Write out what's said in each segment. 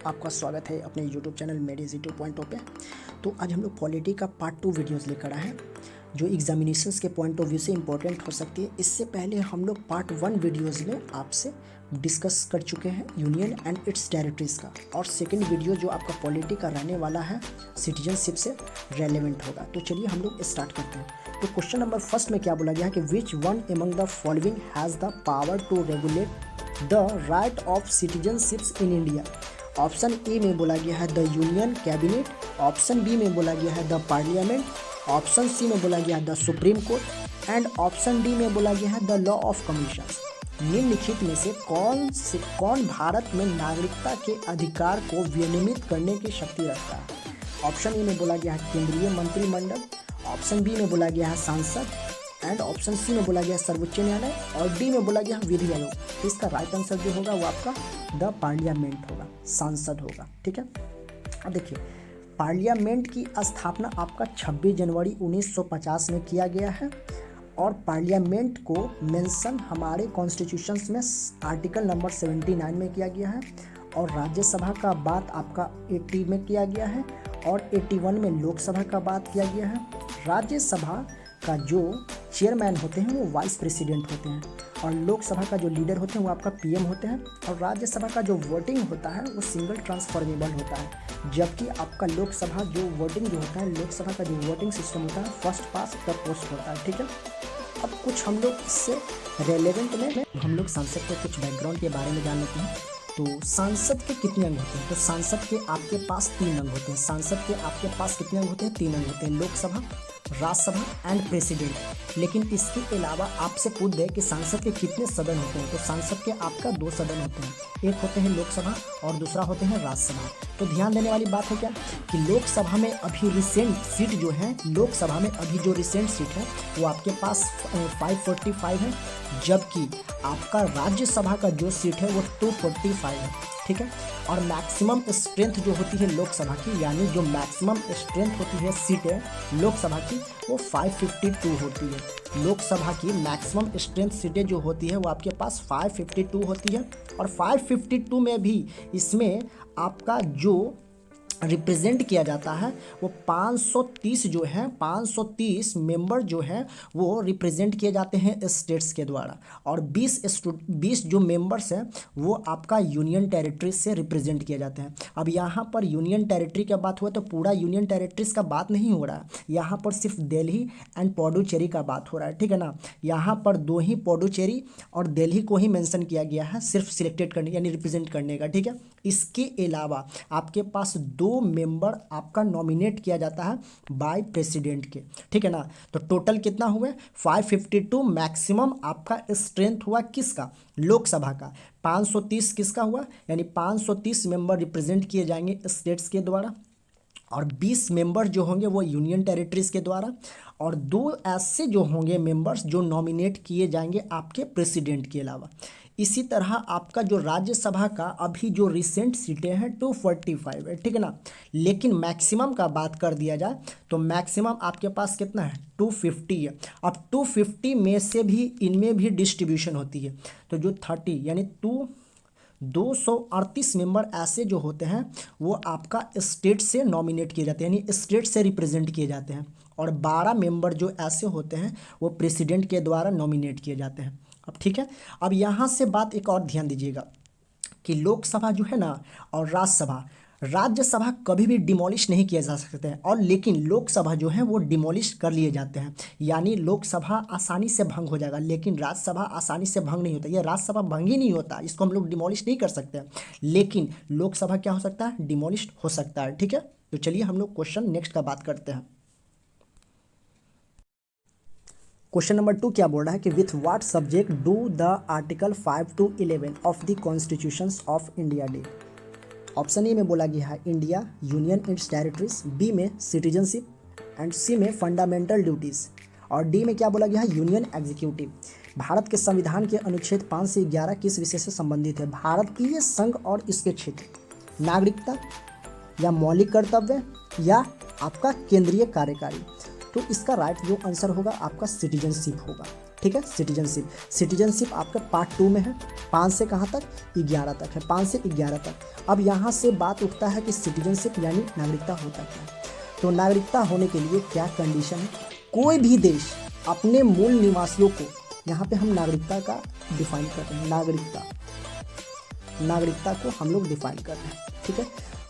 आपका स्वागत है अपने YouTube चैनल मेडिसिटी 2.0 पे। तो आज हम लोग पॉलिटी का पार्ट 2 वीडियोस लेकर आए हैं जो एग्जामिनेशंस के पॉइंट ऑफ व्यू से इंपॉर्टेंट हो सकती है। इससे पहले हम लोग पार्ट 1 वीडियोस में आपसे डिस्कस कर चुके हैं यूनियन एंड इट्स टेरिटरीज का, और सेकंड वीडियो जो आपका पॉलिटी का रहने वाला है सिटीजनशिप से रेलेवेंट होगा। तो चलिए हम लोग स्टार्ट करते हैं। तो क्वेश्चन नंबर फर्स्ट में क्या बोला गया है कि which one among the following has the power to regulate the right of citizenships in India. Option A में बोला गया है the union cabinet, option B में बोला गया है द पार्लियामेंट, ऑप्शन सी में बोला गया है the supreme court and option D में बोला गया है द लॉ ऑफ कमीशन। निम्नलिखित में से कौन भारत में नागरिकता के अधिकार को विनियमित करने की शक्ति रखता है। ऑप्शन ए में बोला गया है केंद्रीय मंत्रिमंडल, ऑप्शन बी में बोला गया है सांसद एंड ऑप्शन सी में बोला गया सर्वोच्च न्यायालय और डी में बोला गया विधि आयोग। तो इसका राइट आंसर जो होगा वो आपका द पार्लियामेंट होगा, सांसद होगा। ठीक है, अब देखिए पार्लियामेंट की स्थापना आपका 26 जनवरी 1950 में किया गया है और पार्लियामेंट को मेंशन हमारे कॉन्स्टिट्यूशंस में आर्टिकल नंबर 79 में किया गया है और राज्यसभा का बात आपका 80 में किया गया है और 81 में लोकसभा का बात किया गया है। राज्यसभा का जो चेयरमैन होते हैं वो वाइस प्रेसिडेंट होते हैं और लोकसभा का जो लीडर होते हैं वो आपका पीएम होते हैं और राज्यसभा का जो वोटिंग होता है वो सिंगल ट्रांसफॉर्मेबल होता है, जबकि आपका लोकसभा जो वोटिंग जो होता है लोकसभा का जो वोटिंग सिस्टम होता है फर्स्ट पास द पोस्ट होता है। ठीक है, अब कुछ हम लोग इससे रेलेवेंट में हम लोग सांसद के कुछ बैकग्राउंड के बारे में जान लेते हैं। तो सांसद के कितने अंग होते हैं? तो सांसद के आपके पास 3 अंग होते हैं। सांसद के आपके पास कितने अंग होते हैं? 3 अंग होते हैं, लोकसभा, राज्यसभा एंड प्रेसिडेंट। लेकिन इसके अलावा आपसे पूछ दे कि सांसद के कितने सदन होते हैं, तो सांसद के आपका 2 सदन होते हैं, एक होते हैं लोकसभा और दूसरा होते हैं राज्यसभा। तो ध्यान देने वाली बात है क्या कि लोकसभा में अभी रिसेंट सीट जो है, लोकसभा में अभी जो रिसेंट सीट है वो आपके पास 545 है, जबकि आपका राज्यसभा का जो सीट है वो 245 है। ठीक है, और मैक्सिमम स्ट्रेंथ जो होती है लोकसभा की, यानी जो मैक्सिमम स्ट्रेंथ होती है सीटें लोकसभा की वो 552 होती है। लोकसभा की मैक्सिमम स्ट्रेंथ सीटें जो होती है वो आपके पास 552 होती है और 552 में भी इसमें आपका जो रिप्रेजेंट किया जाता है वो 530 जो है 530 मेंबर जो है वो रिप्रेजेंट किए जाते हैं स्टेट्स के द्वारा और 20 जो मेंबर्स हैं वो आपका यूनियन टेरिटरीज से रिप्रेजेंट किए जाते हैं। अब यहाँ पर यूनियन टेरिटरी की बात हुआ तो पूरा यूनियन टेरिटरीज का बात नहीं हो रहा है, यहाँ पर सिर्फ दिल्ली एंड पुडुचेरी का बात हो रहा है। ठीक है ना, यहाँ पर 2 ही पुडुचेरी और दिल्ली को ही मेंशन किया गया है सिर्फ सिलेक्टेड करने यानी रिप्रेजेंट करने का। ठीक है, इसके अलावा आपके पास 2 मेंबर आपका नॉमिनेट किया जाता है बाय प्रेसिडेंट के। ठीक है ना, तो टोटल कितना हुआ? 552 मैक्सिमम आपका स्ट्रेंथ हुआ किसका? लोकसभा का। 530 किसका हुआ? यानी 530 मेंबर रिप्रेजेंट किए जाएंगे स्टेट्स के द्वारा और 20 मेंबर जो होंगे वो यूनियन टेरिटरीज के द्वारा और 2 ऐसे जो होंगे मेंबर्स जो नॉमिनेट किए जाएंगे आपके प्रेसिडेंट के अलावा। इसी तरह आपका जो राज्यसभा का अभी जो रिसेंट सीटें हैं 245 है। ठीक है ना, लेकिन मैक्सिमम का बात कर दिया जाए तो मैक्सिमम आपके पास कितना है? 250 है। अब 250 में से भी इनमें भी डिस्ट्रीब्यूशन होती है, तो जो 30 यानी 238 मेंबर ऐसे जो होते हैं वो आपका स्टेट से नॉमिनेट किए जाते हैं यानी स्टेट से रिप्रेजेंट किए जाते हैं और 12 मेंबर जो ऐसे होते हैं वो प्रेसिडेंट के द्वारा नॉमिनेट किए जाते हैं। अब ठीक है, अब यहाँ से बात एक और ध्यान दीजिएगा कि लोकसभा जो है ना और राज्यसभा कभी भी डिमोलिश नहीं किया जा सकते हैं और लेकिन लोकसभा जो है वो डिमोलिश कर लिए जाते हैं, यानी लोकसभा आसानी से भंग हो जाएगा लेकिन राज्यसभा आसानी से भंग नहीं होता। ये राज्यसभा भंग ही नहीं होता, इसको हम लोग डिमोलिश नहीं कर सकते हैं, लेकिन लोकसभा क्या हो सकता है? डिमोलिश हो सकता है। ठीक है, तो चलिए हम लोग क्वेश्चन नेक्स्ट का बात करते हैं। क्वेश्चन नंबर 2 क्या बोल रहा है कि with what subject do the article 5 to 11 of the constitutions of India deal. Option A में बोला गया है India, union its territories, B में सिटीजनशिप एंड सी में फंडामेंटल ड्यूटीज़ और डी में क्या बोला गया है? Union executive. भारत के संविधान के अनुच्छेद 5 से 11 किस विषय से संबंधित है? भारतीय संघ और इसके क्षेत्र, नागरिकता या मौलिक कर्तव्य या आपका केंद्रीय कार्यकारी। तो इसका राइट जो आंसर होगा आपका सिटीजनशिप होगा। ठीक है। सिटीजनशिप आपका पार्ट 2 में है, 5 से कहाँ तक, 11 तक है, 5 से 11 तक। अब यहाँ से बात उठता है कि सिटीजनशिप यानी नागरिकता होता क्या है। तो नागरिकता होने के लिए क्या कंडीशन है, कोई भी देश अपने मूल निवासियों को, यहाँ पे हम नागरिकता का डिफाइन कर रहे हैं, नागरिकता को हम लोग डिफाइन कर रहे हैं, ठीक है।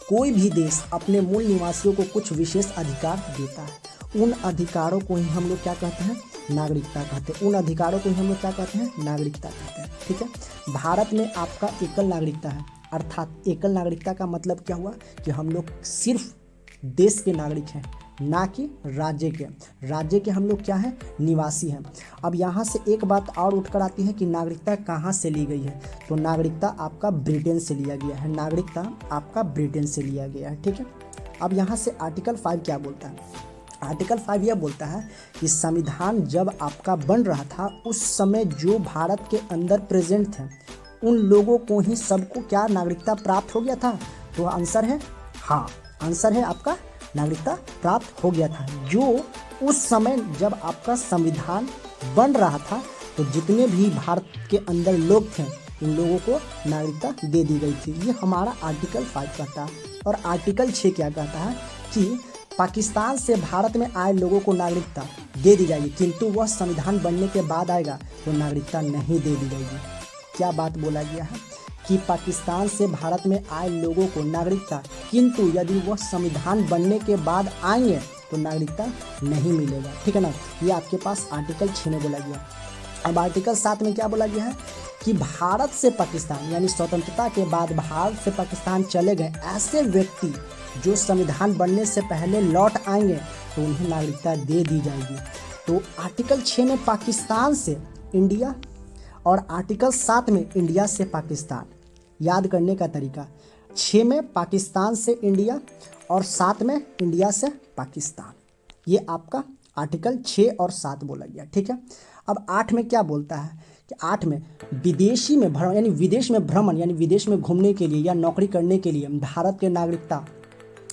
कोई भी देश अपने मूल निवासियों को कुछ विशेष अधिकार देता है, उन अधिकारों को ही हम लोग क्या कहते हैं, नागरिकता कहते हैं। उन अधिकारों को ही हम लोग क्या कहते हैं, नागरिकता कहते हैं, ठीक है। भारत में आपका एकल नागरिकता है, अर्थात एकल नागरिकता का मतलब क्या हुआ कि हम लोग सिर्फ देश के नागरिक हैं, ना कि राज्य के हम लोग क्या हैं, निवासी हैं। अब यहाँ से एक बात और उठकर आती है कि नागरिकता कहाँ से ली गई है, तो नागरिकता आपका ब्रिटेन से लिया गया है, नागरिकता आपका ब्रिटेन से लिया गया है, ठीक है। अब यहाँ से आर्टिकल 5 क्या बोलता है, आर्टिकल 5 यह बोलता है कि संविधान जब आपका बन रहा था उस समय जो भारत के अंदर प्रेजेंट थे उन लोगों को ही सबको क्या नागरिकता प्राप्त हो गया था, तो आंसर है हाँ, आंसर है आपका नागरिकता प्राप्त हो गया था। जो उस समय जब आपका संविधान बन रहा था तो जितने भी भारत के अंदर लोग थे उन लोगों को नागरिकता दे दी गई थी। ये हमारा आर्टिकल 5 कहता है। और आर्टिकल 6 क्या कहता है कि पाकिस्तान से भारत में आए लोगों को नागरिकता दे दी जाएगी, किंतु वह संविधान बनने के बाद आएगा तो नागरिकता नहीं दे दी जाएगी। क्या बात बोला गया है कि पाकिस्तान से भारत में आए लोगों को नागरिकता, किंतु यदि वह संविधान बनने के बाद आएंगे तो नागरिकता नहीं मिलेगा, ठीक है ना। ये आपके पास आर्टिकल 6 में बोला गया। अब आर्टिकल 7 में क्या बोला गया है कि भारत से पाकिस्तान यानी स्वतंत्रता के बाद भारत से पाकिस्तान चले गए ऐसे व्यक्ति जो संविधान बनने से पहले लौट आएंगे तो उन्हें नागरिकता दे दी जाएगी। तो आर्टिकल 6 में पाकिस्तान से इंडिया और आर्टिकल 7 में इंडिया से पाकिस्तान। याद करने का तरीका, 6 में पाकिस्तान से इंडिया और 7 में इंडिया से पाकिस्तान। ये आपका आर्टिकल 6 और 7 बोला गया, ठीक है। अब 8 में क्या बोलता है कि 8 में विदेशी में भ्रमण यानी विदेश में भ्रमण यानी विदेश में घूमने के लिए या नौकरी करने के लिए भारत के नागरिकता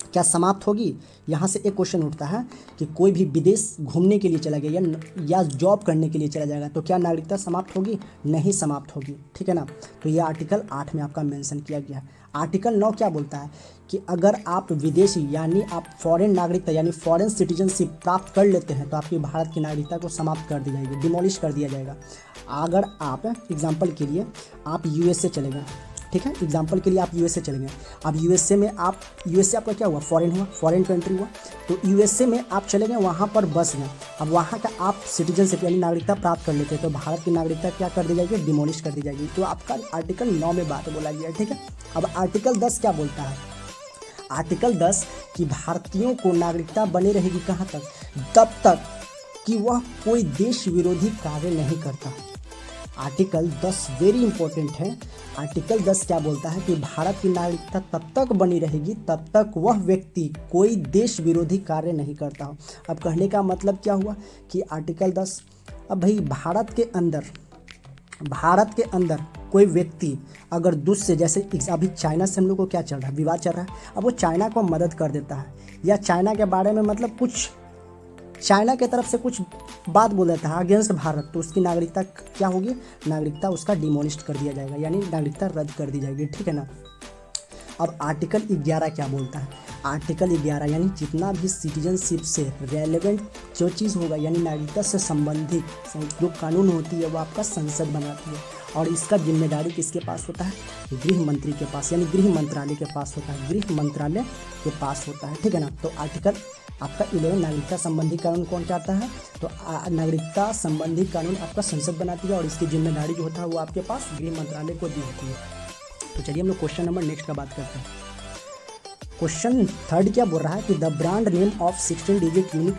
क्या समाप्त होगी। यहाँ से एक क्वेश्चन उठता है कि कोई भी विदेश घूमने के लिए चला गया या जॉब करने के लिए चला जाएगा तो क्या नागरिकता समाप्त होगी, नहीं समाप्त होगी, ठीक है ना। तो ये आर्टिकल 8 में आपका मेंशन किया गया है। आर्टिकल 9 क्या बोलता है कि अगर आप विदेशी यानी आप फॉरेन नागरिकता यानी फॉरेन सिटीजनशिप प्राप्त कर लेते हैं तो आपकी भारत की नागरिकता को समाप्त कर दी जाएगी, डिमोलिश कर दिया जाएगा। अगर आप एग्जाम्पल के लिए आप यूएसए चले गए, ठीक है, एग्जाम्पल के लिए आप यूएसए चले गए। अब यूएसए में आप यूएसए आपका क्या हुआ, फॉरेन हुआ, फॉरेन कंट्री हुआ। तो यूएसए में आप चले गए, वहाँ पर बस गए। अब वहाँ का आप सिटीजनशिप यानी नागरिकता प्राप्त कर लेते हैं तो भारत की नागरिकता क्या कर दी जाएगी, डिमोलिश कर दी जाएगी। तो आपका आर्टिकल 9 में बात बोला गया है, ठीक है। अब आर्टिकल 10 क्या बोलता है, आर्टिकल 10 कि भारतीयों को नागरिकता बनी रहेगी कहाँ तक, तब तक कि वह कोई देश विरोधी कार्य नहीं करता। आर्टिकल 10 वेरी इंपॉर्टेंट है। आर्टिकल 10 क्या बोलता है कि भारत की नागरिकता तब तक बनी रहेगी तब तक वह व्यक्ति कोई देश विरोधी कार्य नहीं करता हो। अब कहने का मतलब क्या हुआ कि आर्टिकल 10, अब भाई भारत के अंदर कोई व्यक्ति अगर दूसरे जैसे अभी चाइना से हम लोग को क्या चल रहा है, विवाद चल रहा है, अब वो चाइना को मदद कर देता है या चाइना के बारे में मतलब कुछ चाइना के तरफ से कुछ बात बोल देता है अगेंस्ट भारत, तो उसकी नागरिकता क्या होगी, नागरिकता उसका डिमोलिश कर दिया जाएगा यानी नागरिकता रद्द कर दी जाएगी, ठीक है ना। अब आर्टिकल 11 क्या बोलता है, आर्टिकल 11 यानी जितना भी सिटीजनशिप से रेलेवेंट जो चीज़ होगा यानी नागरिकता से संबंधित जो कानून होती है वो आपका संसद बनाती है और इसका जिम्मेदारी किसके पास होता है, गृह मंत्री के पास यानी गृह मंत्रालय के पास होता है, गृह मंत्रालय के पास होता है, ठीक है ना। तो आर्टिकल आपका 11 नागरिकता संबंधी कानून कौन चाहता है, तो नागरिकता संबंधी कानून आपका संसद बनाती है और इसकी जिम्मेदारी जो होता है वो आपके पास गृह मंत्रालय को दी होती है। तो चलिए हम लोग क्वेश्चन नंबर नेक्स्ट का बात करते हैं। क्वेश्चन 3 क्या बोल रहा है कि the brand name of 16 digit unique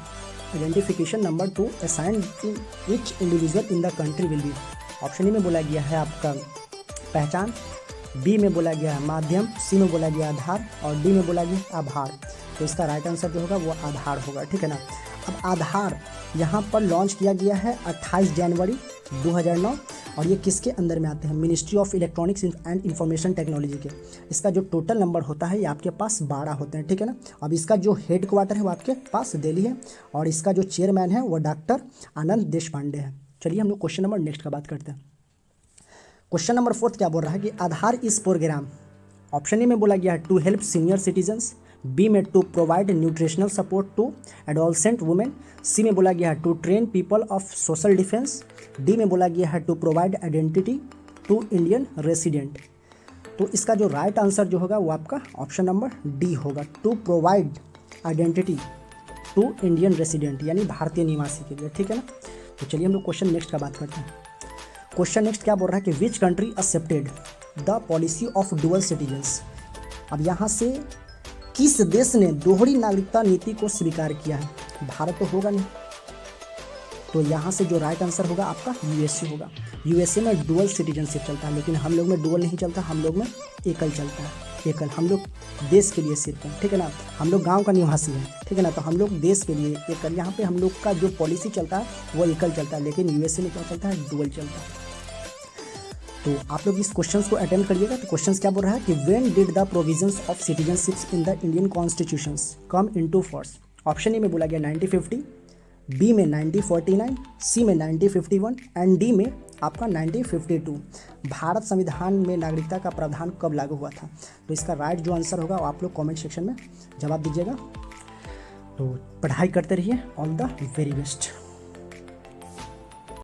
identification number two assign in each individual in the country will be. Option A में बोला गया है आपका पहचान, बी में बोला गया है माध्यम, सी में बोला गया आधार और डी में बोला गया आभार। तो इसका राइट आंसर जो होगा वो आधार होगा, ठीक है ना। अब आधार यहाँ पर लॉन्च किया गया है 28 जनवरी 2009 और ये किसके अंदर में आते हैं, ministry of electronics and information technology के। इसका जो टोटल नंबर होता है ये आपके पास 12 होते हैं, ठीक है ना। अब इसका जो हेड क्वार्टर है वो आपके पास दिल्ली है और इसका जो चेयरमैन है वो डॉक्टर आनंद देशपांडे है। चलिए हम लोग क्वेश्चन नंबर नेक्स्ट का बात करते हैं। क्वेश्चन नंबर 4 क्या बोल रहा है कि आधार इस प्रोग्राम, ऑप्शन ए में बोला गया है to help senior citizens, B में to provide nutritional support to adolescent women, C में बोला गया है to train people of social defence, D में बोला गया है to provide identity to Indian resident. तो इसका जो राइट आंसर जो होगा वो आपका ऑप्शन नंबर डी होगा, to provide identity to Indian resident, यानी भारतीय निवासी के लिए, ठीक है ना। तो चलिए हम लोग क्वेश्चन नेक्स्ट का बात करते हैं। क्वेश्चन नेक्स्ट क्या बोल रहा है कि which country accepted the policy of dual citizens. अब यहाँ से किस देश ने दोहरी नागरिकता नीति को स्वीकार किया है? भारत तो होगा नहीं, तो यहाँ से जो राइट आंसर होगा आपका यूएसए होगा। यूएसए में डुअल सिटीजनशिप चलता है, लेकिन हम लोग में डुअल नहीं चलता, हम लोग में एकल चलता है। एकल, हम लोग देश के लिए सिर्फ हैं, ठीक है ना। हम लोग गांव का निवासी हैं, ठीक है ना, तो हम लोग देश के लिए एकल, यहाँ पे हम लोग का जो पॉलिसी चलता है वो एकल चलता है, लेकिन यूएसए में क्या चलता है? डुअल चलता है। तो आप लोग इस क्वेश्चन को अटेम्प्ट करिएगा। तो क्वेश्चन क्या बोल रहा है कि when did the provisions of citizenships in the Indian constitutions come into force. Option A में बोला गया 1950, बी में 1949, सी में 1951 एंड डी में आपका 1952। भारत संविधान में नागरिकता का प्रावधान कब लागू हुआ था? तो इसका राइट जो आंसर होगा वो आप लोग कमेंट सेक्शन में जवाब दीजिएगा। तो पढ़ाई करते रहिए, ऑल द वेरी बेस्ट।